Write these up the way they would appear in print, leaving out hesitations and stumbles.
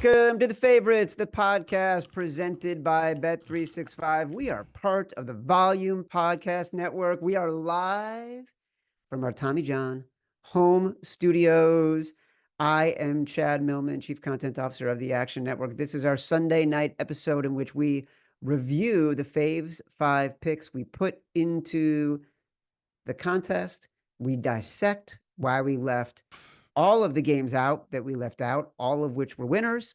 Welcome to The Favorites, the podcast presented by Bet365. We are part of the Volume Podcast Network. We are live from our Tommy John home studios. I am Chad Millman, Chief Content Officer of the Action Network. This is our Sunday night episode in which we review the Faves 5 picks we put into the contest. We dissect why we left all of the games out that we left out, all of which were winners,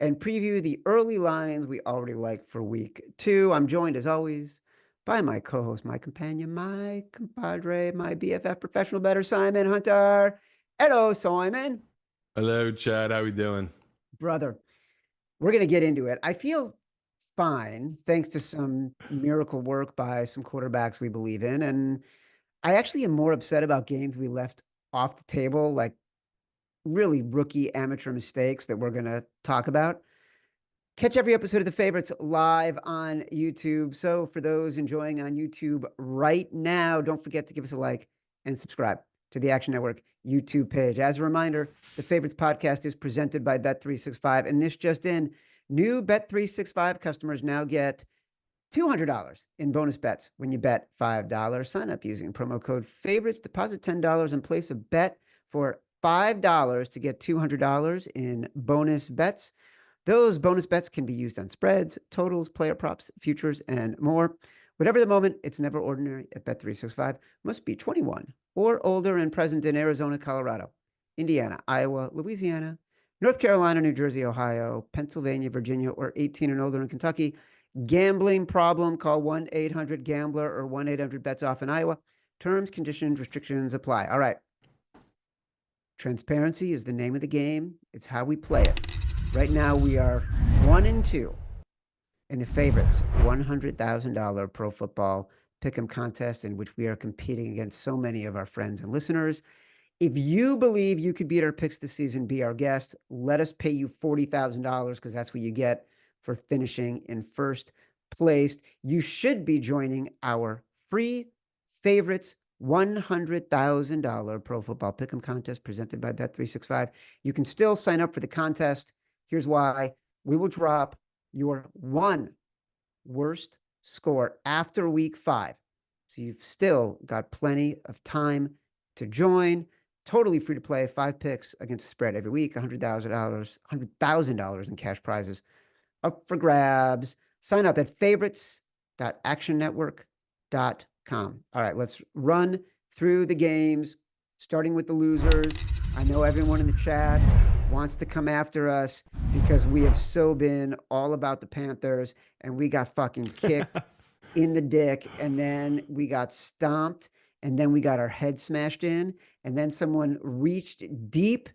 and preview the early lines we already like for week 2. I'm joined, as always, by my co-host, my companion, my compadre, my BFF professional bettor, Simon Hunter. Hello, Simon. Hello, Chad. How we doing? Brother, we're going to get into it. I feel fine, thanks to some miracle work by some quarterbacks we believe in, and I actually am more upset about games we left off the table, like really rookie amateur mistakes that we're going to talk about. Catch every episode of The Favorites live on YouTube. So for those enjoying on YouTube right now, don't forget to give us a like and subscribe to the Action Network YouTube page. As a reminder, The Favorites podcast is presented by Bet365. And this just in, new Bet365 customers now get $200 in bonus bets when you bet $5. Sign up using promo code FAVORITES, deposit $10 and place a bet for $5 to get $200 in bonus bets. Those bonus bets can be used on spreads, totals, player props, futures, and more. Whatever the moment, it's never ordinary at Bet365. Must be 21 or older and present in Arizona, Colorado, Indiana, Iowa, Louisiana, North Carolina, New Jersey, Ohio, Pennsylvania, Virginia, or 18 and older in Kentucky. Gambling problem, call 1-800-GAMBLER or 1-800-BETS-OFF in Iowa. Terms, conditions, restrictions apply. All right. Transparency is the name of the game. It's how we play it. Right now, we are 1-2 in the Favorites $100,000 pro football pick'em contest in which we are competing against so many of our friends and listeners. If you believe you could beat our picks this season, be our guest. Let us pay you $40,000 because that's what you get for finishing in first place. You should be joining our free Favorites $100,000 pro football pick'em contest presented by Bet365. You can still sign up for the contest. Here's why. We will drop your one worst score after week 5. So you've still got plenty of time to join. Totally free to play. 5 picks against the spread every week. $100,000 in cash prizes up for grabs. Sign up at favorites.actionnetwork.com. All right, let's run through the games, starting with the losers. I know everyone in the chat wants to come after us because we have so been all about the Panthers, and we got fucking kicked in the dick, and then we got stomped, and then we got our head smashed in, and then someone reached deep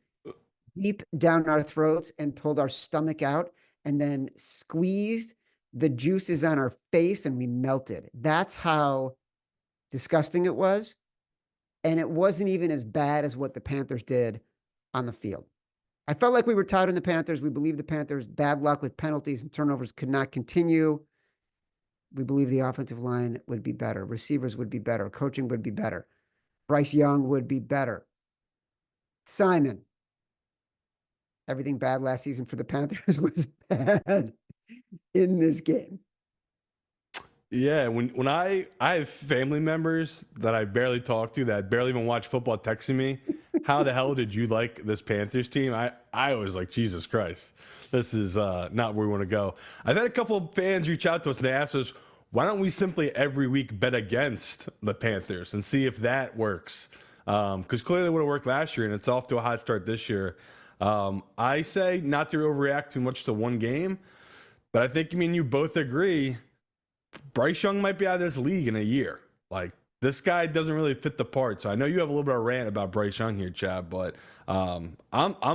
down our throats and pulled our stomach out, and then squeezed the juices on our face, and we melted. That's how disgusting it was. And it wasn't even as bad as what the Panthers did on the field. I felt like we were touting the Panthers. We believe the Panthers' bad luck with penalties and turnovers could not continue. We believe the offensive line would be better. Receivers would be better. Coaching would be better. Bryce Young would be better. Simon, everything bad last season for the Panthers was bad in this game. Yeah, when I have family members that I barely talk to, that barely even watch football, texting me, how the hell did you like this Panthers team? I was like, Jesus Christ, this is not where we want to go. I've had a couple of fans reach out to us and they asked us, why don't we simply every week bet against the Panthers and see if that works? Because clearly it would have worked last year and it's off to a hot start this year. I say not to overreact too much to one game, but I think, you both agree Bryce Young might be out of this league in a year. Like, this guy doesn't really fit the part. So I know you have a little bit of a rant about Bryce Young here, Chad, but I'm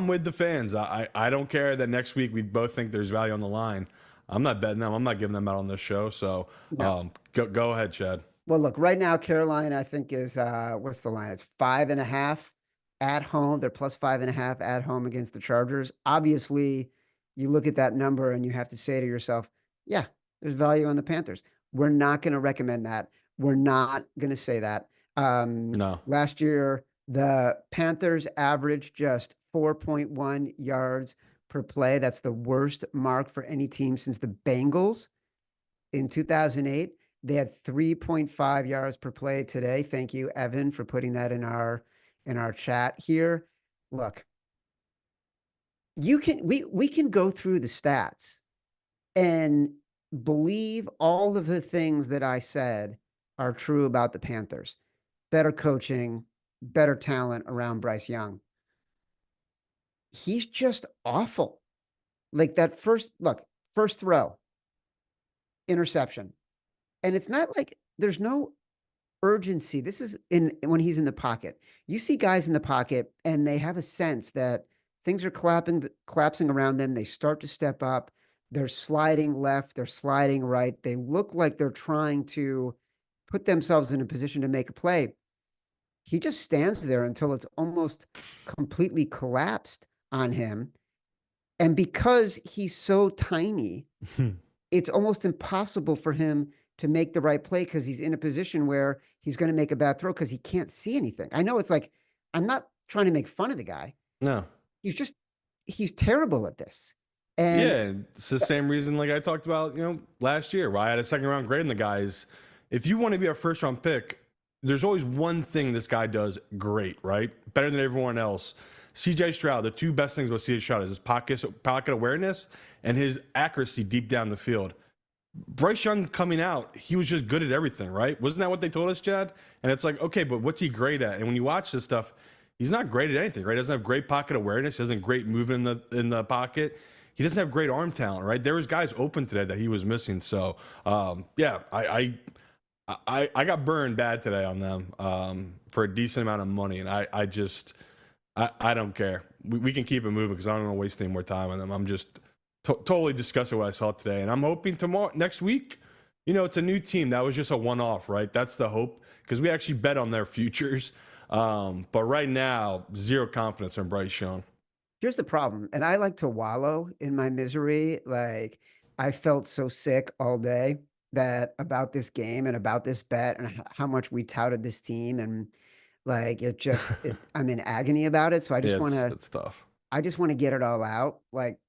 with the fans. I don't care that next week we both think there's value on the line. I'm not betting them. I'm not giving them out on this show. So No. Go ahead, Chad. Well, look, right now, Carolina, I think is, what's the line? It's 5.5 at home. They're plus 5.5 at home against the Chargers. Obviously, you look at that number and you have to say to yourself, yeah, there's value on the Panthers. We're not going to recommend that. We're not going to say that. No. Last year, the Panthers averaged just 4.1 yards per play. That's the worst mark for any team since the Bengals in 2008. They had 3.5 yards per play today. Thank you, Evan, for putting that in our chat here. Look, we can go through the stats and believe all of the things that I said are true about the Panthers. Better coaching, better talent around Bryce Young. He's just awful. Like that first throw, interception. And it's not like there's no urgency. This is when he's in the pocket. You see guys in the pocket and they have a sense that things are collapsing around them. They start to step up. They're sliding left. They're sliding right. They look like they're trying to put themselves in a position to make a play. He just stands there until it's almost completely collapsed on him. And because he's so tiny, it's almost impossible for him to make the right play because he's in a position where he's going to make a bad throw because he can't see anything. I know it's like, I'm not trying to make fun of the guy. No. He's terrible at this. And yeah, it's the same reason like I talked about, last year where I had a second round grade in the guys. If you want to be a first round pick, there's always one thing this guy does great, right? Better than everyone else. CJ Stroud, the two best things about CJ Stroud is his pocket awareness and his accuracy deep down the field. Bryce Young coming out, he was just good at everything, right? Wasn't that what they told us, Chad? And it's like, okay, but what's he great at? And when you watch this stuff, he's not great at anything, right? He doesn't have great pocket awareness. He doesn't have great movement in the pocket. He doesn't have great arm talent, right? There was guys open today that he was missing. So, yeah, I got burned bad today on them for a decent amount of money, and I don't care. We can keep it moving because I don't want to waste any more time on them. I'm just totally disgusted what I saw today, and I'm hoping next week, it's a new team. That was just a one-off, right? That's the hope because we actually bet on their futures. But right now, zero confidence in Bryce Young. Here's the problem, and I like to wallow in my misery. Like, I felt so sick all day about this game and about this bet and how much we touted this team, and like I'm in agony about it. So I just want to. It's tough. I just want to get it all out. Like,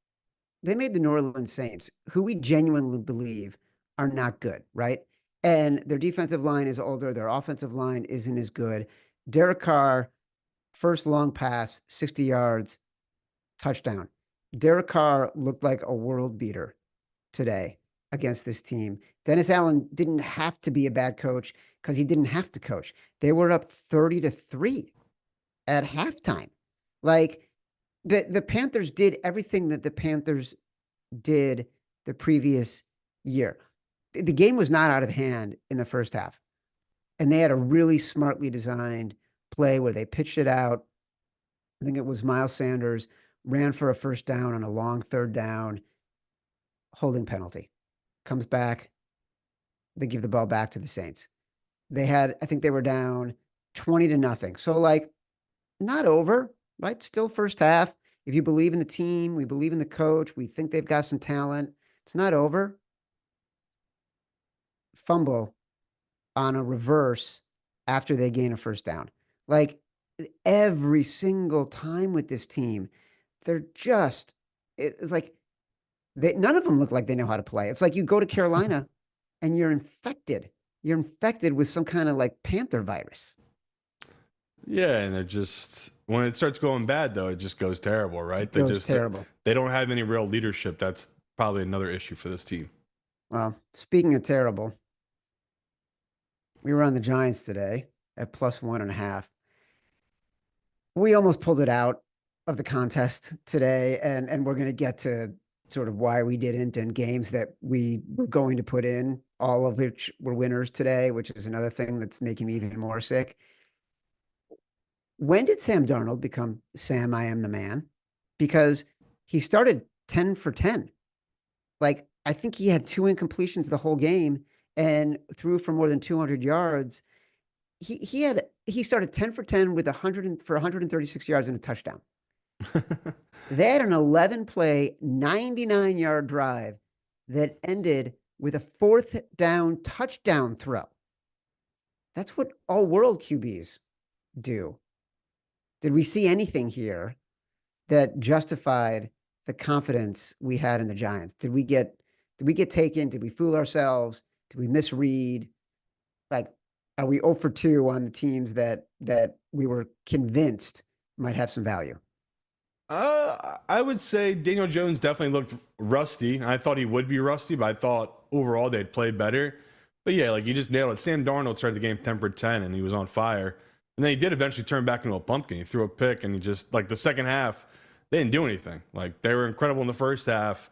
they made the New Orleans Saints, who we genuinely believe are not good, right? And their defensive line is older. Their offensive line isn't as good. Derek Carr, first long pass, 60 yards, touchdown. Derek Carr looked like a world beater today against this team. Dennis Allen didn't have to be a bad coach because he didn't have to coach. They were up 30-3 at halftime. Like, the Panthers did everything that the Panthers did the previous year. The game was not out of hand in the first half. And they had a really smartly designed play where they pitched it out. I think it was Miles Sanders ran for a first down on a long third down, holding penalty. Comes back. They give the ball back to the Saints. I think they were down 20-0. So, like, not over, right? Still first half. If you believe in the team, we believe in the coach, we think they've got some talent. It's not over. Fumble on a reverse after they gain a first down. Like, every single time with this team, they're just, it's like, none of them look like they know how to play. It's like you go to Carolina and you're infected. You're infected with some kind of like Panther virus. Yeah, and they're just, when it starts going bad, though, it just goes terrible, right? They're just terrible. They don't have any real leadership. That's probably another issue for this team. Well, speaking of terrible, we were on the Giants today at +1.5. We almost pulled it out of the contest today, and we're going to get to sort of why we didn't, and games that we were going to put in, all of which were winners today, which is another thing that's making me even more sick. When did Sam Darnold become Sam I am the man? Because he started 10 for 10. Like, I think he had 2 incompletions the whole game and threw for more than 200 yards. He started 10 for 10 with 136 yards and a touchdown. They had an 11-play, 99-yard drive that ended with a 4th down touchdown throw. That's what all-world QBs do. Did we see anything here that justified the confidence we had in the Giants? Did we get taken? Did we fool ourselves? Did we misread? Like, are we 0 for 2 on the teams that we were convinced might have some value? I would say Daniel Jones definitely looked rusty. I thought he would be rusty, but I thought overall they'd play better. But yeah, like you just nailed it. Sam Darnold started the game 10 for 10 and he was on fire. And then he did eventually turn back into a pumpkin. He threw a pick and he just, like the second half, they didn't do anything. Like they were incredible in the first half.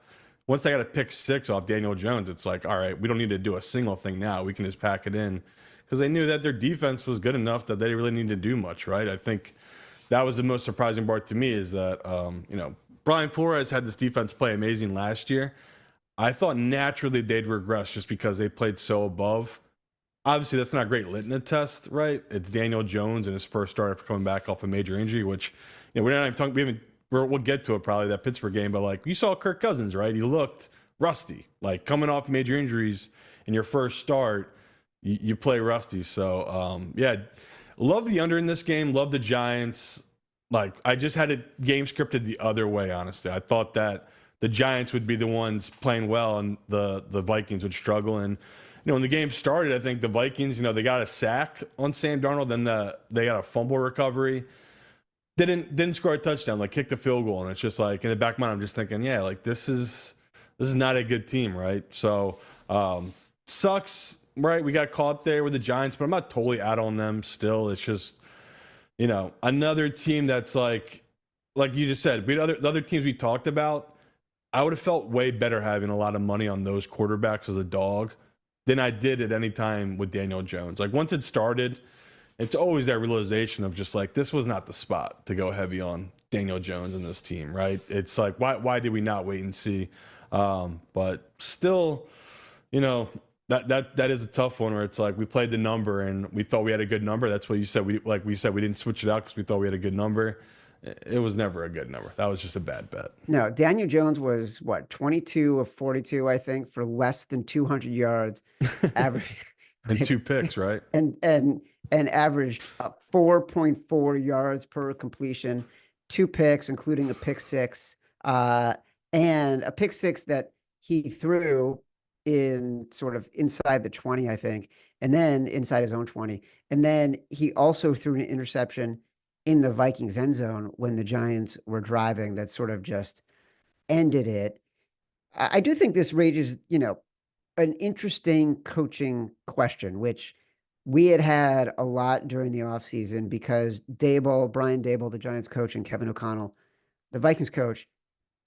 Once they got a pick six off Daniel Jones, it's like, all right, we don't need to do a single thing now. We can just pack it in. Because they knew that their defense was good enough that they didn't really need to do much, right? I think that was the most surprising part to me is that, Brian Flores had this defense play amazing last year. I thought naturally they'd regress just because they played so above. Obviously, that's not a great litmus test, right? It's Daniel Jones and his first start after coming back off a major injury, which we're not even talking. We'll get to it probably that Pittsburgh game, but like you saw Kirk Cousins, right? He looked rusty, like coming off major injuries in your first start, you play rusty. So yeah, love the under in this game. Love the Giants. Like I just had a game scripted the other way. Honestly, I thought that the Giants would be the ones playing well and the Vikings would struggle. And when the game started, I think the Vikings, they got a sack on Sam Darnold, then they got a fumble recovery. Didn't score a touchdown, like kicked a field goal, and it's just like in the back of my mind, I'm just thinking, yeah, like this is not a good team, right? So sucks, right? We got caught there with the Giants, but I'm not totally out on them still. It's just another team that's like you just said, the other teams we talked about. I would have felt way better having a lot of money on those quarterbacks as a dog than I did at any time with Daniel Jones. Like once it started, it's always that realization of just like, this was not the spot to go heavy on Daniel Jones and this team, right? It's like, why did we not wait and see? But still, that is a tough one where it's like, we played the number and we thought we had a good number. That's what you said. We didn't switch it out because we thought we had a good number. It was never a good number. That was just a bad bet. No, Daniel Jones was 22 of 42, I think, for less than 200 yards, average And two picks, right? and averaged 4.4 yards per completion, 2 picks, including a pick six, and a pick six that he threw in sort of inside the 20, I think, and then inside his own 20. And then he also threw an interception in the Vikings end zone when the Giants were driving that sort of just ended it. I do think this raises, an interesting coaching question, which we had a lot during the offseason because Brian Daboll, the Giants coach, and Kevin O'Connell, the Vikings coach,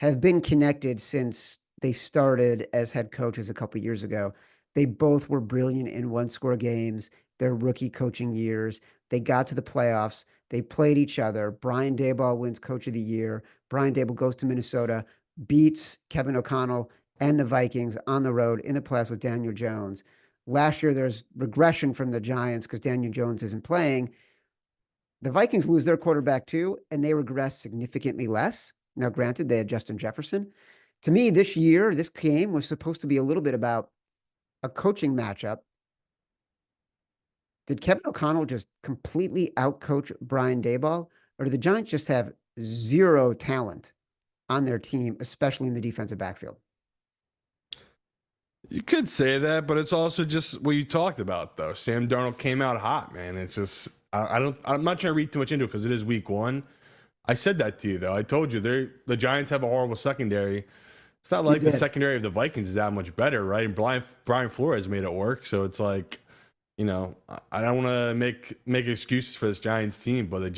have been connected since they started as head coaches a couple years ago. They both were brilliant in one-score games, their rookie coaching years. They got to the playoffs. They played each other. Brian Daboll wins Coach of the Year. Brian Daboll goes to Minnesota, beats Kevin O'Connell and the Vikings on the road in the playoffs with Daniel Jones. Last year, there's regression from the Giants because Daniel Jones isn't playing. The Vikings lose their quarterback too, and they regress significantly less. Now, granted, they had Justin Jefferson. To me, this game was supposed to be a little bit about a coaching matchup. Did Kevin O'Connell just completely outcoach Brian Daboll, or do the Giants just have zero talent on their team, especially in the defensive backfield? You could say that, but it's also just what you talked about, though. Sam Darnold came out hot, man. It's just I'm not trying to read too much into it because it is week one. I said that to you, though. I told you the Giants have a horrible secondary. It's not like the secondary of the Vikings is that much better, right? And Brian Flores made it work, so it's like, I don't want to make excuses for this Giants team, but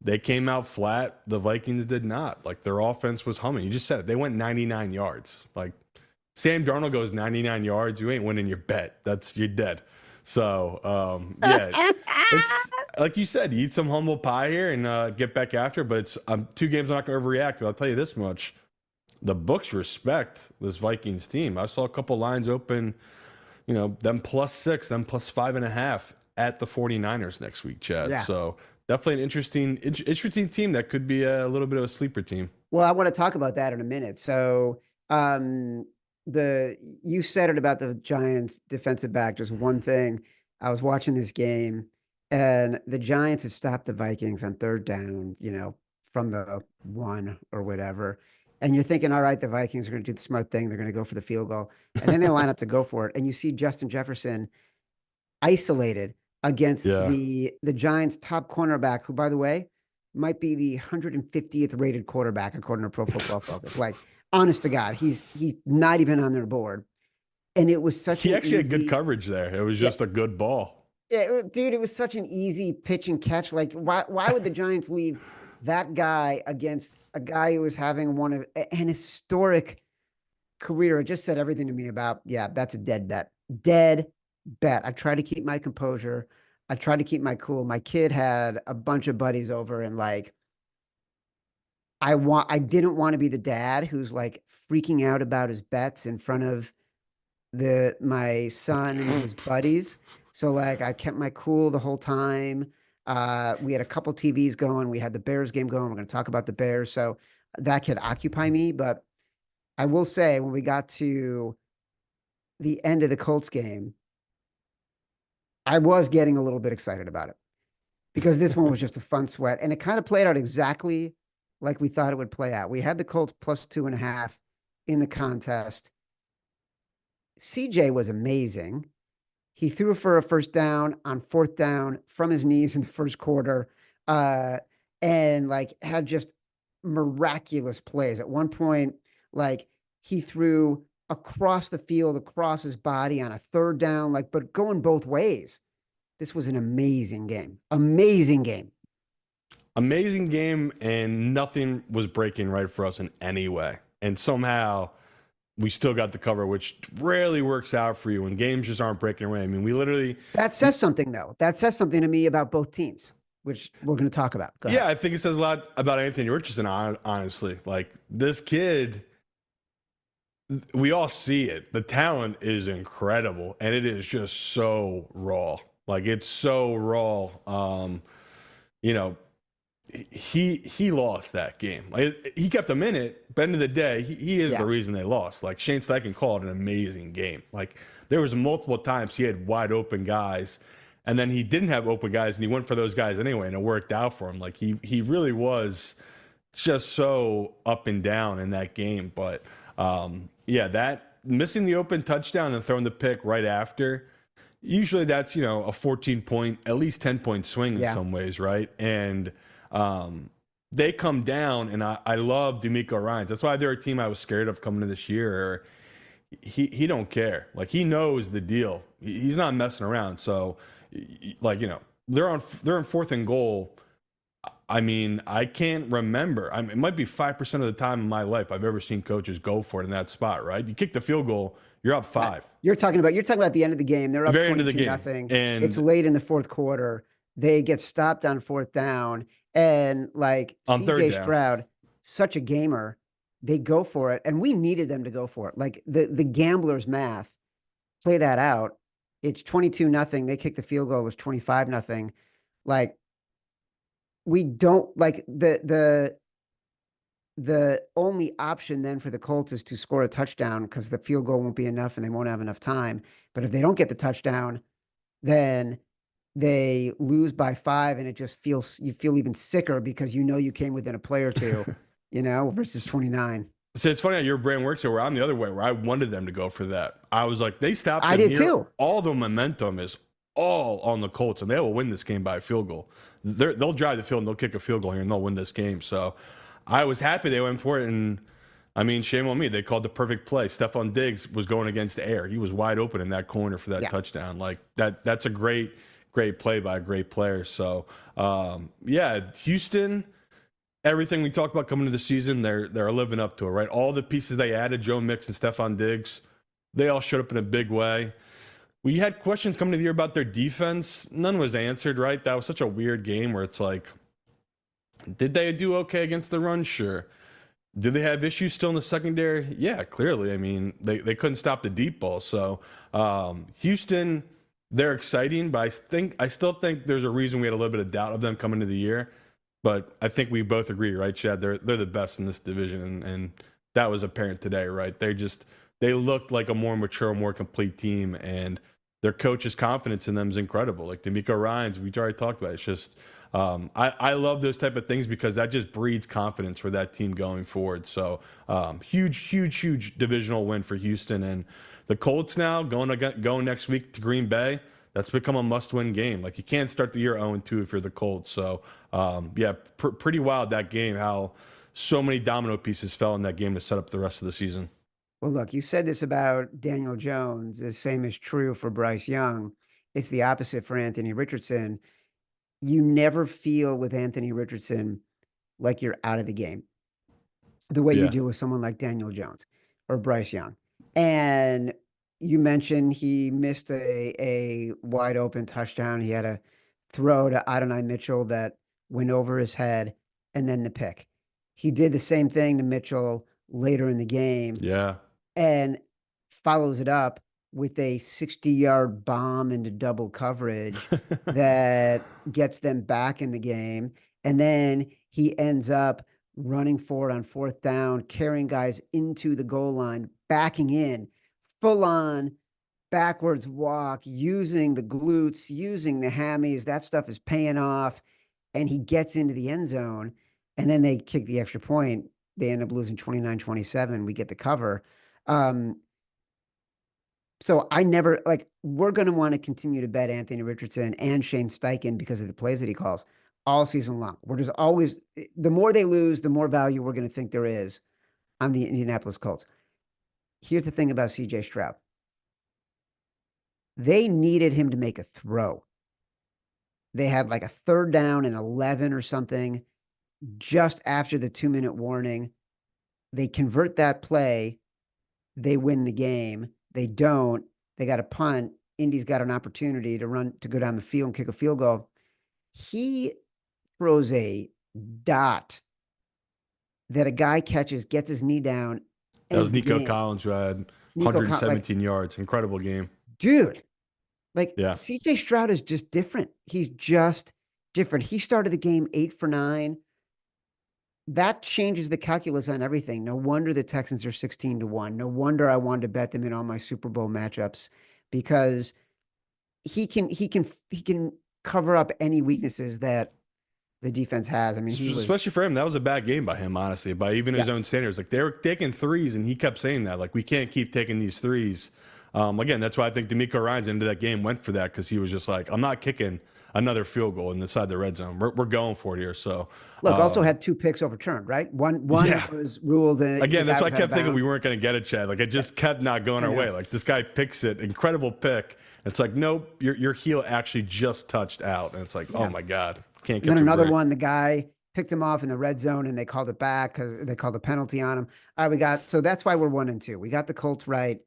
they came out flat. The Vikings did not. Like their offense was humming. You just said it. They went 99 yards. Like Sam Darnold goes 99 yards. You ain't winning your bet. You're dead. So yeah, it's like you said, you eat some humble pie here and get back after. But it's 2 games. I'm not going to overreact. But I'll tell you this much: the books respect this Vikings team. I saw a couple lines open. Them +6, them +5.5 at the 49ers next week, Chad. Yeah. So definitely an interesting team that could be a little bit of a sleeper team. Well, I want to talk about that in a minute. So you said it about the Giants defensive back, just one thing. I was watching this game and the Giants had stopped the Vikings on 3rd down, from the 1 or whatever. And you're thinking, all right, the Vikings are going to do the smart thing. They're going to go for the field goal. And then they line up to go for it. And you see Justin Jefferson isolated against Yeah. the Giants' top cornerback, who, by the way, might be the 150th rated quarterback according to Pro Football Focus. Like, honest to God, he's not even on their board. And it was such He an actually had good easy, coverage there. It was yeah, just a good ball. yeah, dude. It was such an easy pitch and catch. Like, why would the Giants leave that guy against a guy who was having one of an historic career? It just said everything to me about, yeah, that's a dead bet. Dead bet. I try to keep my composure. I try to keep my cool. My kid had a bunch of buddies over, and like, I didn't want to be the dad who's like freaking out about his bets in front of my son and his buddies. So like I kept my cool the whole time. We had a couple TVs going. We had the Bears game going. We're going to talk about the Bears. So that could occupy me. But I will say, when we got to the end of the Colts game, I was getting a little bit excited about it, because this one was just a fun sweat. And it kind of played out exactly like we thought it would play out. We had the Colts plus 2.5 in the contest. CJ was amazing. He threw for a first down on fourth down from his knees in the first quarter, and like had just miraculous plays. At one point, like he threw across the field, across his body on a third down, like, but going both ways. This was an amazing game. Amazing game. Amazing game, and nothing was breaking right for us in any way. And somehow we still got the cover, which rarely works out for you when games just aren't breaking away. I mean, we literally. That says something, though. That says something to me about both teams, which we're going to talk about. Go ahead. Yeah, I think it says a lot about Anthony Richardson, honestly. Like, this kid, we all see it. The talent is incredible, and it is just so raw. Like, it's so raw. You know, he lost that game. Like, he kept him in it, but end of the day, he is the reason they lost. Like, Shane Steichen called an amazing game. Like, there was multiple times he had wide open guys, and then he didn't have open guys, and he went for those guys anyway, and it worked out for him. Like, he really was just so up and down in that game. But yeah, that missing the open touchdown and throwing the pick right after, usually that's, a 14-point, at least 10-point swing in some ways, right? And they come down, and I love D'Amico Ryans. That's why they're a team I was scared of coming into this year. He don't care. Like, he knows the deal. He's not messing around. So, like, they're in fourth and goal. I mean, I can't remember. I mean, it might be 5% of the time in my life I've ever seen coaches go for it in that spot, right? You kick the field goal, you're up 5. You're talking about the end of the game. They're up 22-0. And it's late in the fourth quarter. They get stopped on fourth down, and like CJ Stroud, such a gamer, they go for it, and we needed them to go for it. Like the gamblers' math, play that out. It's 22-0. They kick the field goal. It was 25-0. Like, we don't like the only option then for the Colts is to score a touchdown, because the field goal won't be enough and they won't have enough time. But if they don't get the touchdown, then they lose by 5, and you feel even sicker, because you came within a play or two, versus 29. So it's funny how your brain works here, where I'm the other way, where I wanted them to go for that. I was like, they stopped. I did too. All the momentum is all on the Colts, and they will win this game by a field goal. They'll drive the field and they'll kick a field goal here, and they'll win this game. So I was happy they went for it. And I mean, shame on me. They called the perfect play. Stephon Diggs was going against the air. He was wide open in that corner for that touchdown. Like, that's a great play by a great player. So yeah, Houston, everything we talked about coming to the season, they're living up to it, right? All the pieces they added, Joe Mix and Stephon Diggs, they all showed up in a big way. We had questions coming to the year about their defense. None was answered, right? That was such a weird game where it's like, did they do okay against the run? Sure. Do they have issues still in the secondary? Yeah, clearly. I mean, they couldn't stop the deep ball. So Houston, they're exciting, but I still think there's a reason we had a little bit of doubt of them coming into the year. But I think we both agree, right, Chad? They're the best in this division, and that was apparent today, right? They looked like a more mature, more complete team, and their coach's confidence in them is incredible. Like D'Amico Ryans, we already talked about it. It's just I love those type of things because that just breeds confidence for that team going forward. So huge divisional win for Houston, and the Colts now going next week to Green Bay. That's become a must-win game. Like you can't start the year 0-2 if you're the Colts. So yeah, pretty wild that game. How so many domino pieces fell in that game to set up the rest of the season. Well, look, you said this about Daniel Jones. The same is true for Bryce Young. It's the opposite for Anthony Richardson. You never feel with Anthony Richardson like you're out of the game the way you Yeah. do with someone like Daniel Jones or Bryce Young. And you mentioned he missed a wide open touchdown. He had a throw to Adonai Mitchell that went over his head, and then the pick. He did the same thing to Mitchell later in the game Yeah. and follows it up with a 60-yard bomb into double coverage that gets them back in the game. And then he ends up running forward on 4th down, carrying guys into the goal line, backing in, full on backwards walk, using the glutes, using the hammies. That stuff is paying off. And he gets into the end zone. And then they kick the extra point. They end up losing 29-27. We get the cover. So I never we're going to want to continue to bet Anthony Richardson and Shane Steichen because of the plays that he calls all season long. We're just always, the more they lose, the more value we're going to think there is on the Indianapolis Colts. Here's the thing about CJ Stroud. They needed him to make a throw. They had like a 3rd down and 11 or something just after the 2-minute warning. They convert that play. They win the game. They don't. They got a punt. Indy's got an opportunity to go down the field and kick a field goal. He throws a dot that a guy catches, gets his knee down. That was Nico Collins, who had 117 yards. Incredible game. Dude, yeah. CJ Stroud is just different. He's just different. He started the game 8 for 9. That changes the calculus on everything. No wonder the Texans are 16-1. No wonder I wanted to bet them in all my Super Bowl matchups because he can cover up any weaknesses that the defense has. I mean, especially for him, that was a bad game by him, honestly, by even his own standards. Like they were taking threes, and he kept saying that, like, we can't keep taking these threes. Again, that's why I think D'Amico Ryans into that game went for that because he was just like, I'm not kicking another field goal inside the red zone. We're going for it here. So look, also had 2 picks overturned, right? One was ruled. Again, that's why I kept thinking we weren't going to get it, Chad. Like it just kept not going our way. Like this guy picks it, incredible pick. It's like, nope, your heel actually just touched out, and it's like, oh my god, can't get. And then another one, the guy picked him off in the red zone, and they called it back because they called a penalty on him. All right, so that's why we're 1-2. We got the Colts right.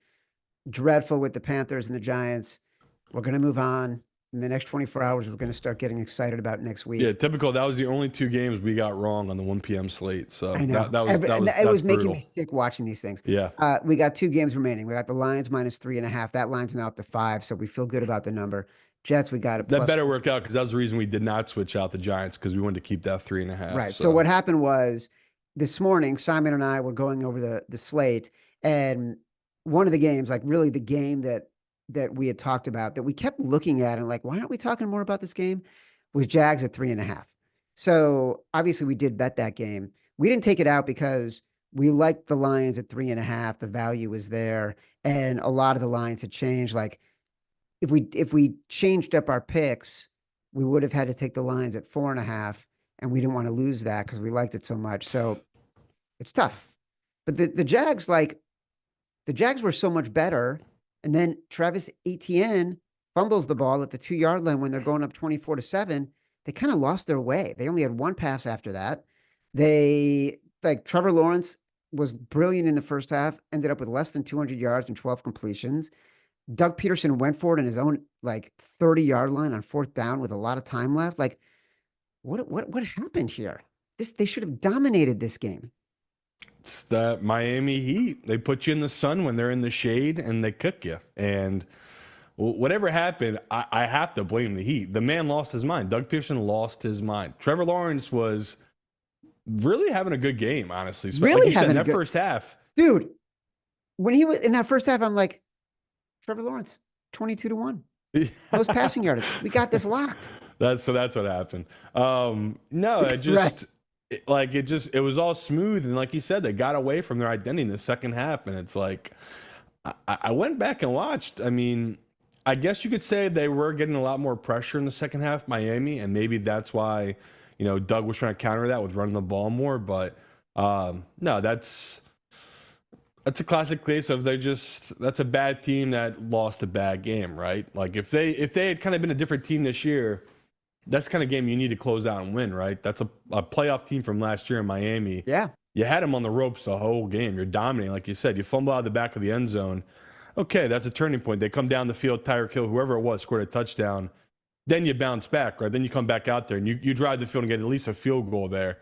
Dreadful with the Panthers and the Giants. We're going to move on. In the next 24 hours, we're going to start getting excited about next week. Yeah, typical. That was the only 2 games we got wrong on the 1 p.m. slate. So I know. It was making me sick watching these things. Yeah. We got 2 games remaining. We got the Lions -3.5. That line's now up to 5, so we feel good about the number. Jets, we got it. That better work out because that was the reason we did not switch out the Giants because we wanted to keep that 3.5. Right. So what happened was this morning, Simon and I were going over the slate, and one of the games, like really the game that we had talked about that we kept looking at and like, why aren't we talking more about this game, was Jags at 3.5. So obviously we did bet that game. We didn't take it out because we liked the Lions at 3.5. The value was there. And a lot of the lines had changed. Like if we changed up our picks, we would have had to take the Lions at 4.5. And we didn't want to lose that because we liked it so much. So it's tough. But the Jags, the Jags were so much better. And then Travis Etienne fumbles the ball at the 2-yard line when they're going up 24-7. They kind of lost their way. They only had 1 pass after that. Trevor Lawrence was brilliant in the first half, ended up with less than 200 yards and 12 completions. Doug Peterson went for it in his own 30-yard line on 4th down with a lot of time left. Like, what happened here? They should have dominated this game. It's that Miami Heat. They put you in the sun when they're in the shade and they cook you. And whatever happened, I have to blame the Heat. The man lost his mind. Doug Peterson lost his mind. Trevor Lawrence was really having a good game, honestly. Really like having that first half. Dude, when he was in that first half, I'm like, Trevor Lawrence, 22-1. Most passing yardage. We got this locked. That's what happened. No, it Right. just it was all smooth, and like you said, they got away from their identity in the second half, and it's like I went back and watched. I mean, I guess you could say they were getting a lot more pressure in the second half, Miami, and maybe that's why Doug was trying to counter that with running the ball more. But no, that's a classic case of that's a bad team that lost a bad game, right? Like if they had kind of been a different team this year, that's the kind of game you need to close out and win, right? That's a playoff team from last year in Miami. Yeah. You had them on the ropes the whole game. You're dominating, like you said. You fumble out of the back of the end zone. Okay, that's a turning point. They come down the field, Tyreek Hill, whoever it was, scored a touchdown. Then you bounce back, right? Then you come back out there and you drive the field and get at least a field goal there.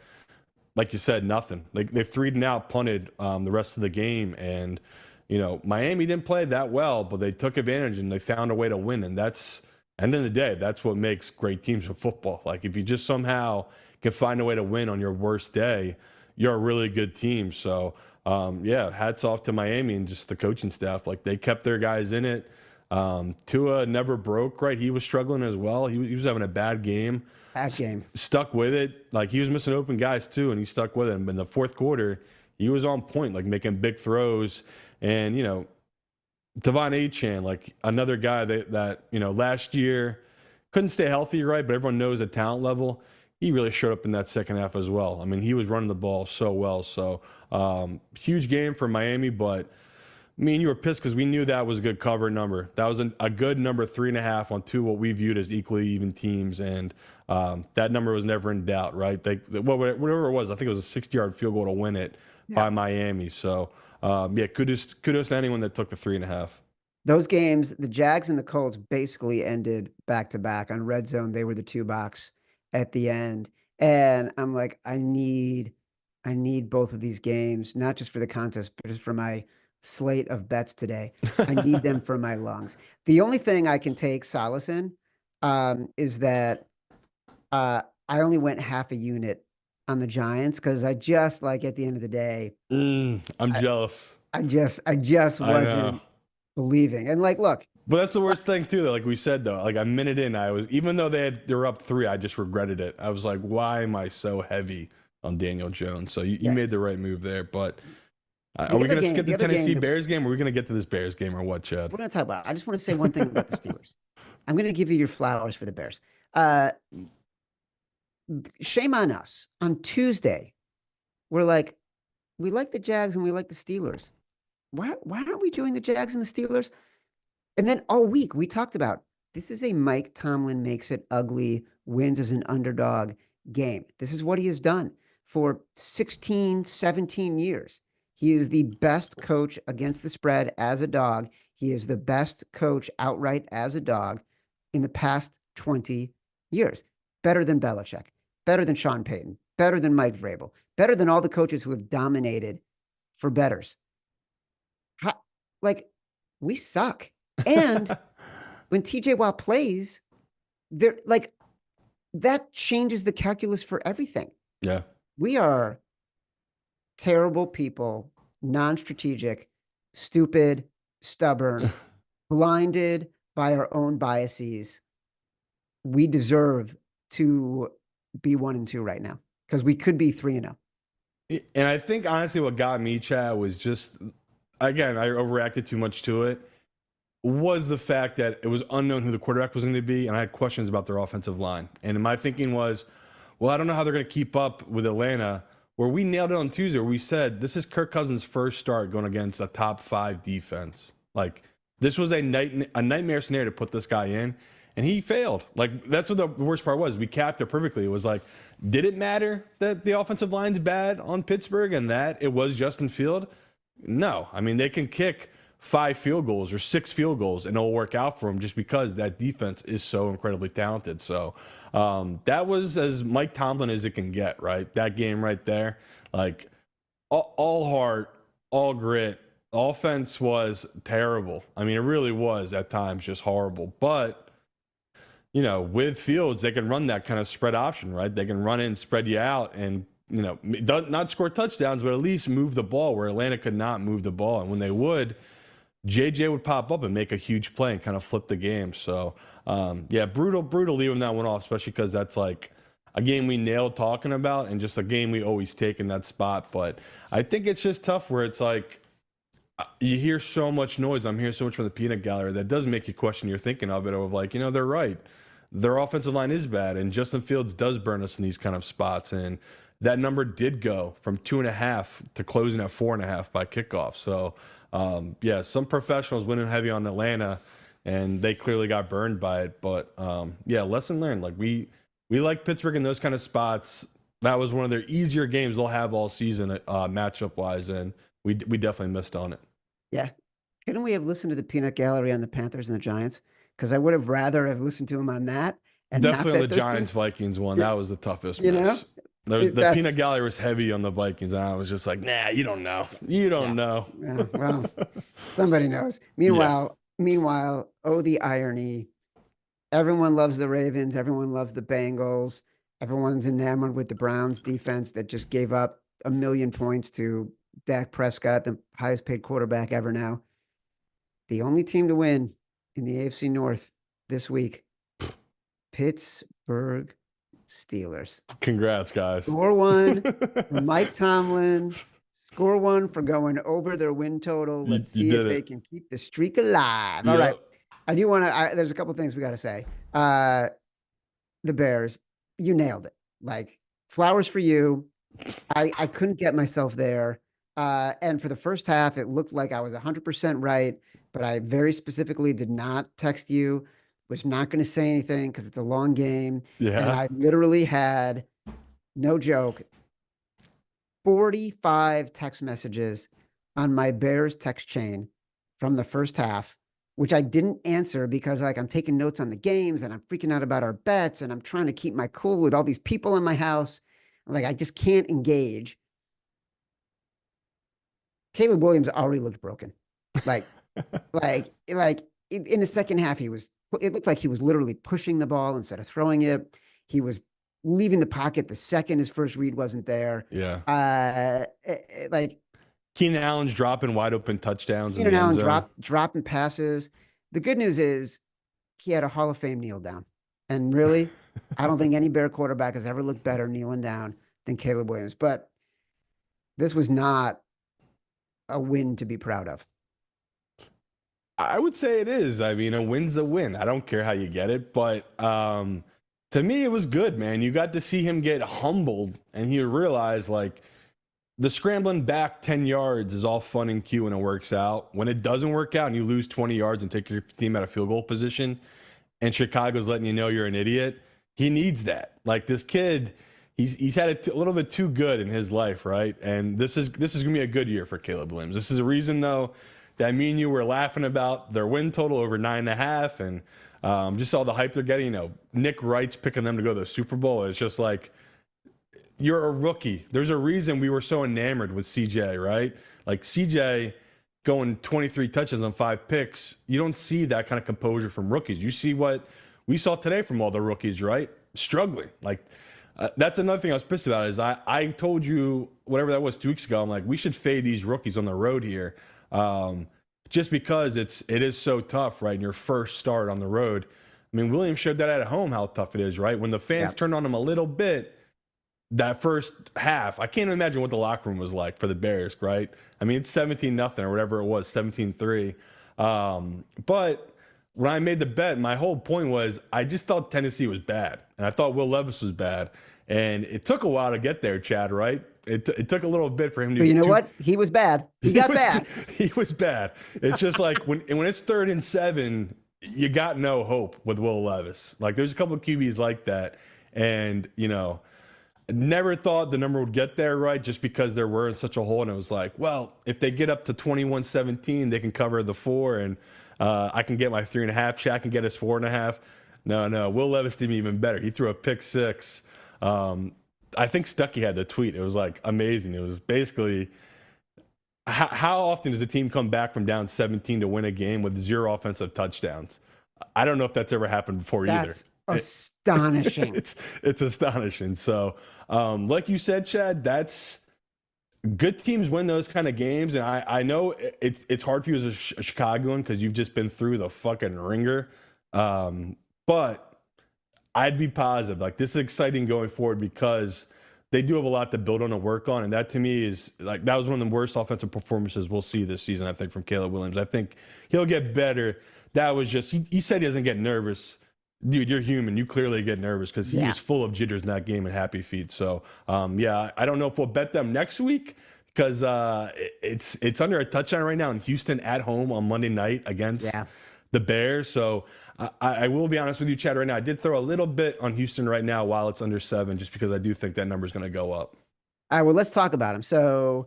Like you said, nothing. Like they 3-and-out punted the rest of the game, and Miami didn't play that well, but they took advantage and they found a way to win. And that's, end of the day, that's what makes great teams in football. Like if you just somehow can find a way to win on your worst day, you're a really good team. So yeah, hats off to Miami and just the coaching staff. Like they kept their guys in it. Tua never broke, right? He was struggling as well. He was having a bad game. Bad game. Stuck with it. Like he was missing open guys too, and he stuck with it. But in the fourth quarter, he was on point, like making big throws. And Devon Achane, like another guy that last year couldn't stay healthy, right? But everyone knows at talent level, he really showed up in that second half as well. I mean, he was running the ball so well. So huge game for Miami, but me and you were pissed because we knew that was a good cover number. That was a good number, 3.5 on two what we viewed as equally even teams, and that number was never in doubt, right? Whatever it was, I think it was a 60-yard field goal to win it by Miami. So yeah, kudos to anyone that took the 3.5. Those games, the Jags and the Colts basically ended back to back on red zone. They were the 2 box at the end, and I'm like, I need both of these games, not just for the contest, but just for my slate of bets today. I need them for my lungs. The only thing I can take solace in is that I only went half a unit on the Giants because I just like at the end of the day, I'm jealous. I just wasn't believing. And like, look. But that's the worst thing too, though. Like we said, though, like a minute in, even though they were up 3, I just regretted it. I was like, why am I so heavy on Daniel Jones? So you made the right move there. But are we going to skip the Tennessee Bears game? Or are we going to get to this Bears game or what, Chad? We're going to talk about it. I just want to say one thing about the Steelers. I'm going to give you your flowers for the Bears. Shame on us. On Tuesday, we're like, we like the Jags and we like the Steelers. Why aren't we doing the Jags and the Steelers? And then all week we talked about this is a Mike Tomlin makes it ugly, wins as an underdog game. This is what he has done for 16, 17 years. He is the best coach against the spread as a dog. He is the best coach outright as a dog in the past 20 years. Better than Belichick, better than Sean Payton, better than Mike Vrabel, better than all the coaches who have dominated for bettors. We suck. And when TJ Watt plays, that changes the calculus for everything. Yeah. We are terrible people, non-strategic, stupid, stubborn, blinded by our own biases. We deserve to be 1-2 right now because we could be 3-0. And I think honestly what got me, Chad, was just, again, I overreacted too much to it, was the fact that it was unknown who the quarterback was going to be, and I had questions about their offensive line. And my thinking was, well, I don't know how they're going to keep up with Atlanta, where we nailed it on Tuesday, where we said, this is Kirk Cousins' first start going against a top 5 defense. Like, this was a nightmare scenario to put this guy in, and he failed. Like, that's what the worst part was. We capped it perfectly. It was like, did it matter that the offensive line's bad on Pittsburgh and that it was Justin Field? No. I mean, they can kick 5 field goals or 6 field goals and it'll work out for them just because that defense is so incredibly talented. So that was as Mike Tomlin as it can get, right? That game right there, like all heart, all grit. Offense was terrible. I mean, it really was at times just horrible. But, with Fields, they can run that kind of spread option, right? They can run in, spread you out, and not score touchdowns, but at least move the ball where Atlanta could not move the ball. And when they would, JJ would pop up and make a huge play and kind of flip the game. So, yeah, brutal leaving that one off, especially because that's like a game we nailed talking about and just a game we always take in that spot. But I think it's just tough where it's like you hear so much noise. I'm hearing so much from the peanut gallery that does make you question your thinking of it, of like, they're right. Their offensive line is bad, and Justin Fields does burn us in these kind of spots. And that number did go from 2.5 to closing at 4.5 by kickoff. So, yeah, some professionals went in heavy on Atlanta, and they clearly got burned by it. But yeah, lesson learned. Like we like Pittsburgh in those kind of spots. That was one of their easier games they'll have all season, matchup wise, and we definitely missed on it. Yeah. Couldn't we have listened to the peanut gallery on the Panthers and the Giants? Because I would have rather have listened to him on that and Definitely not on the bet those Giants teams. Vikings one. That was the toughest You know? miss. The That's- peanut gallery was heavy on the Vikings, and I was just like, nah, you don't know. You don't know. Yeah, well, somebody knows. Meanwhile, oh, the irony. Everyone loves the Ravens. Everyone loves the Bengals. Everyone's enamored with the Browns defense that just gave up 1 million points to Dak Prescott, the highest paid quarterback ever now. The only team to win in the AFC North this week, Pittsburgh Steelers. Congrats, guys. Score one for Mike Tomlin. Score one for going over their win total. Let's see if they can keep the streak alive. All right. I do want to, there's a couple things we got to say. The Bears, you nailed it. Like, flowers for you. I couldn't get myself there. And for the first half, it looked like I was 100% right, but I very specifically did not text you, was not going to say anything because it's a long game. Yeah. And I literally had, no joke, 45 text messages on my Bears text chain from the first half, which I didn't answer because like I'm taking notes on the games and I'm freaking out about our bets and I'm trying to keep my cool with all these people in my house. Like, I just can't engage. Caleb Williams already looked broken. Like in the second half, it looked like he was literally pushing the ball instead of throwing it. He was leaving the pocket the second his first read wasn't there. Yeah. Like Keenan Allen's dropping wide open touchdowns. Keenan Allen dropping passes. The good news is he had a Hall of Fame kneel down. And really, I don't think any Bear quarterback has ever looked better kneeling down than Caleb Williams. But this was not a win to be proud of. I would say it is. I mean, a win's a win. I don't care how you get it. But to me, it was good, man. You got to see him get humbled, and he realized, like, the scrambling back 10 yards is all fun and cute when it works out. When it doesn't work out and you lose 20 yards and take your team out of field goal position, and Chicago's letting you know you're an idiot, he needs that. Like, this kid, he's had it a little bit too good in his life, right? And this is going to be a good year for Caleb Williams. This is a reason, though, that me and you were laughing about their win total over 9.5, and just all the hype they're getting. You know, Nick Wright's picking them to go to the Super Bowl. It's just like, you're a rookie. There's a reason we were so enamored with CJ, right? Like, CJ going 23 touches on 5 picks, you don't see that kind of composure from rookies. You see what we saw today from all the rookies, right? Struggling. Like, that's another thing I was pissed about is I told you, whatever that was 2 weeks ago, I'm like, we should fade these rookies on the road here. Just because it is so tough, right? In your first start on the road. I mean, Williams showed that at home, how tough it is, right? When the fans turned on him a little bit, that first half, I can't imagine what the locker room was like for the Bears, right? I mean, it's 17-0 or whatever it was, 17-3. But when I made the bet, my whole point was I just thought Tennessee was bad, and I thought Will Levis was bad. And it took a while to get there, Chad, right? It took a little bit for him to. But you know what? He was bad. He got bad. He was bad. It's just like when it's 3rd and 7, you got no hope with Will Levis. Like, there's a couple of QBs like that, and never thought the number would get there, right? Just because there were in such a hole, and it was like, well, if they get up to 21-17, they can cover the 4, and I can get my 3.5. Shaq can get his 4.5. No, Will Levis did even better. He threw a pick 6. I think Stuckey had the tweet. It was like amazing. It was basically, how often does a team come back from down 17 to win a game with 0 offensive touchdowns? I don't know if that's ever happened before either. Astonishing. It's astonishing. So, like you said, Chad, that's good teams win those kind of games, and I know it's hard for you as a Chicagoan because you've just been through the fucking ringer. But I'd be positive. Like, this is exciting going forward because they do have a lot to build on and work on, and that to me is like that was one of the worst offensive performances we'll see this season. I think from Caleb Williams. I think he'll get better. That was just he said he doesn't get nervous. Dude, you're human. You clearly get nervous because he was full of jitters in that game and happy feet. So, yeah, I don't know if we'll bet them next week because it's under a touchdown right now in Houston at home on Monday night against the Bears. So I will be honest with you, Chad, right now. I did throw a little bit on Houston right now while it's under 7 just because I do think that number is going to go up. All right, well, let's talk about them. So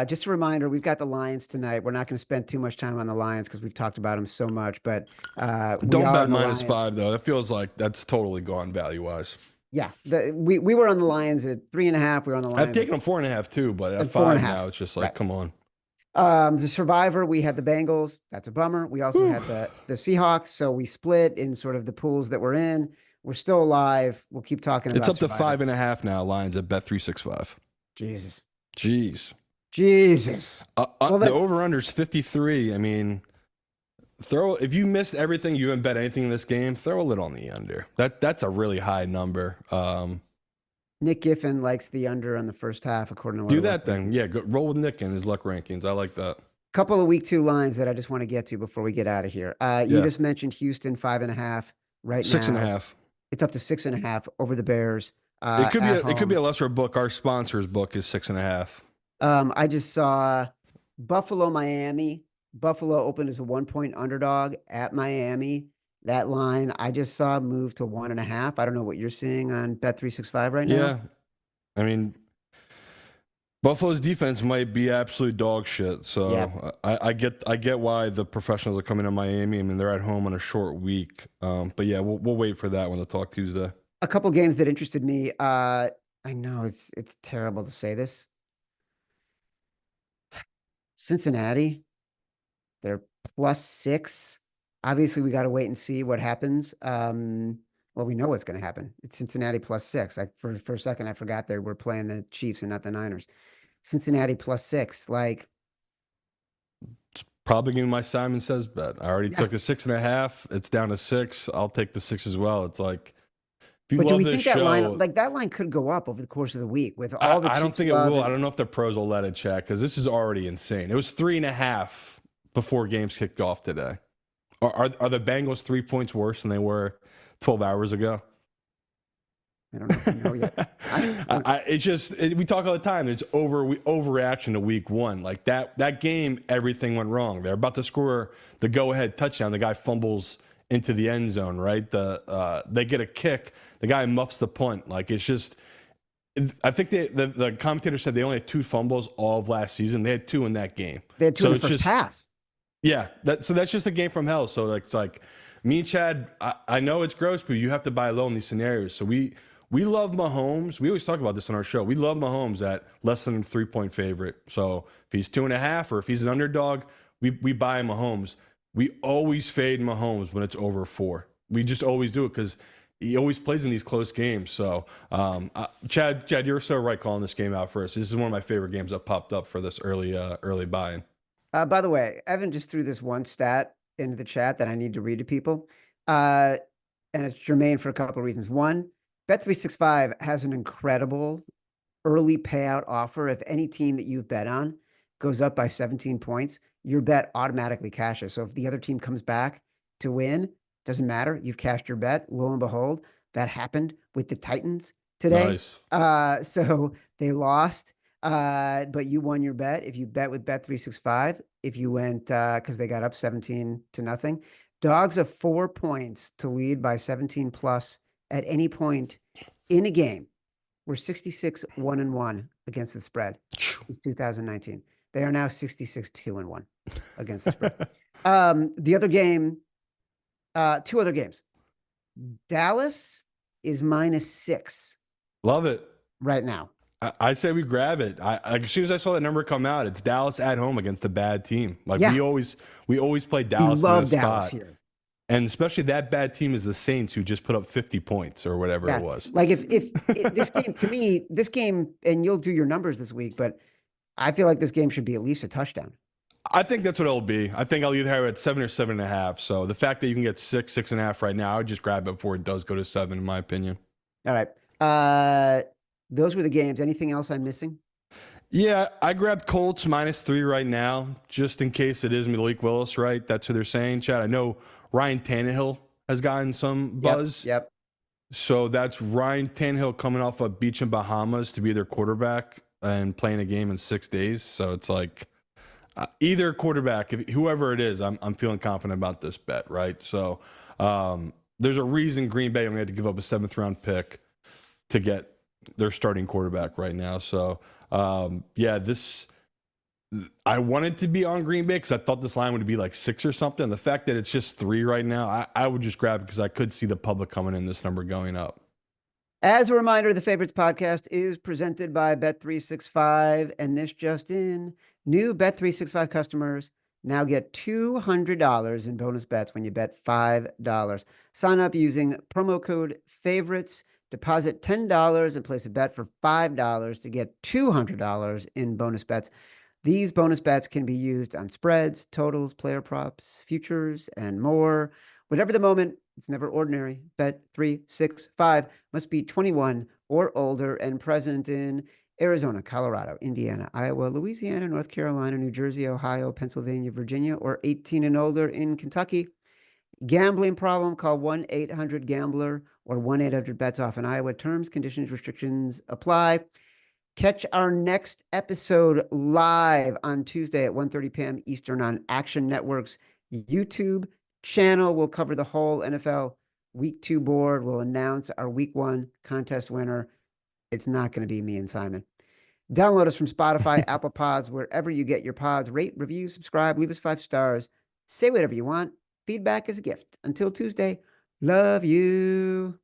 just a reminder, we've got the Lions tonight. We're not going to spend too much time on the Lions because we've talked about them so much. But don't bet -5 though. That feels like that's totally gone value wise. Yeah, we were on the Lions at 3.5. We were on the Lions. I've taken them 4.5 too, but at 5 now, it's just like, come on. The Survivor, we had the Bengals. That's a bummer. We also had the Seahawks. So we split in sort of the pools that we're in. We're still alive. We'll keep talking about it. It's up to Survivor. 5.5 now. Lions at Bet365. Jesus. Well, the over-under is 53. I mean, if you missed everything, you haven't bet anything in this game, throw a little on the under. That's a really high number. Nick Giffen likes the under on the first half, according to do that thing. Yeah, roll with Nick in his luck rankings. I like that. Couple of week 2 lines that I just want to get to before we get out of here. You just mentioned Houston 5.5 right now. 6.5. It's up to 6.5 over the Bears. It could be a lesser book. Our sponsor's book is 6.5. I just saw Buffalo, Miami. Buffalo opened as a 1-point underdog at Miami. That line I just saw move to 1.5. I don't know what you're seeing on Bet365 right now. Yeah, I mean, Buffalo's defense might be absolute dog shit. So I get why the professionals are coming to Miami. I mean, they're at home on a short week. But yeah, we'll wait for that one to talk Tuesday. A couple games that interested me. I know it's terrible to say this. Cincinnati, they're +6. Obviously, we got to wait and see what happens. Well, we know what's going to happen. It's Cincinnati +6. For a second, I forgot they were playing the Chiefs and not the Niners. Cincinnati +6. Like, it's probably going to be my Simon Says bet. I already took the 6.5. It's down to 6. I'll take the 6 as well. It's like, if you love this show, that line could go up over the course of the week with all the. I don't think it will. I don't know if the pros will let it check because this is already insane. It was 3.5 before games kicked off today. Are the Bengals 3 points worse than they were 12 hours ago? I don't know if you know yet. It's just we talk all the time. It's overreaction to week 1. Like that game, everything went wrong. They're about to score the go-ahead touchdown. The guy fumbles into the end zone. Right? They get a kick. The guy muffs the punt. Like, it's just. I think the commentator said they only had 2 fumbles all of last season. They had 2 in that game. They had 2 in the first half. Yeah, so that's just a game from hell. So it's like me and Chad, I know it's gross, but you have to buy low in these scenarios. So we love Mahomes. We always talk about this on our show. We love Mahomes at less than a 3-point favorite. So if he's 2.5 or if he's an underdog, we buy Mahomes. We always fade Mahomes when it's over 4. We just always do it because he always plays in these close games. So Chad, you're so right calling this game out for us. This is one of my favorite games that popped up for this early buy-in. By the way, Evan just threw this one stat into the chat that I need to read to people. And it's germane for a couple of reasons. One, Bet365 has an incredible early payout offer. If any team that you've bet on goes up by 17 points, your bet automatically cashes. So if the other team comes back to win, doesn't matter. You've cashed your bet. Lo and behold, that happened with the Titans today. Nice. So they lost. But you won your bet. If you bet with Bet365, if you went, cause they got up 17-0, dogs of 4 points to lead by 17+ at any point in a game. We're 66-1-1 against the spread since 2019. They are now 66-2-1 against the spread. The other game, 2 other games. Dallas is -6. Love it right now. I say we grab it. As soon as I saw that number come out, it's Dallas at home against a bad team. Like we always play Dallas. We love Dallas here, and especially that bad team is the Saints, who just put up 50 points or whatever it was. Like if this game, to me, this game, and you'll do your numbers this week, but I feel like this game should be at least a touchdown. I think that's what it'll be. I think I'll either have it at 7 or 7.5. So the fact that you can get 6, 6.5 right now, I would just grab it before it does go to 7, in my opinion. All right. Those were the games. Anything else I'm missing? Yeah, I grabbed Colts -3 right now, just in case it is Malik Willis, right? That's who they're saying, Chad. I know Ryan Tannehill has gotten some buzz. Yep. So that's Ryan Tannehill coming off a beach in Bahamas to be their quarterback and playing a game in 6 days. So it's like either quarterback, whoever it is, I'm feeling confident about this bet, right? So there's a reason Green Bay only had to give up a 7th-round pick to get their starting quarterback right now. So yeah, I wanted to be on Green Bay because I thought this line would be like 6 or something. The fact that it's just 3 right now, I would just grab it because I could see the public coming in this number going up. As a reminder, the Favorites podcast is presented by Bet365, and this just in, new Bet365 customers now get $200 in bonus bets when you bet $5. Sign up using promo code FAVORITES, deposit $10 and place a bet for $5 to get $200 in bonus bets. These bonus bets can be used on spreads, totals, player props, futures, and more. Whatever the moment, it's never ordinary. Bet365 must be 21 or older and present in Arizona, Colorado, Indiana, Iowa, Louisiana, North Carolina, New Jersey, Ohio, Pennsylvania, Virginia, or 18 and older in Kentucky. Gambling problem, call 1-800-GAMBLER or 1-800-BETS-OFF in Iowa. Terms, conditions, restrictions apply. Catch our next episode live on Tuesday at 1:30 p.m. Eastern on Action Network's YouTube channel. We'll cover the whole NFL Week 2 board. We'll announce our Week 1 contest winner. It's not going to be me and Simon. Download us from Spotify, Apple Pods, wherever you get your pods. Rate, review, subscribe, leave us 5 stars. Say whatever you want. Feedback is a gift. Until Tuesday, love you.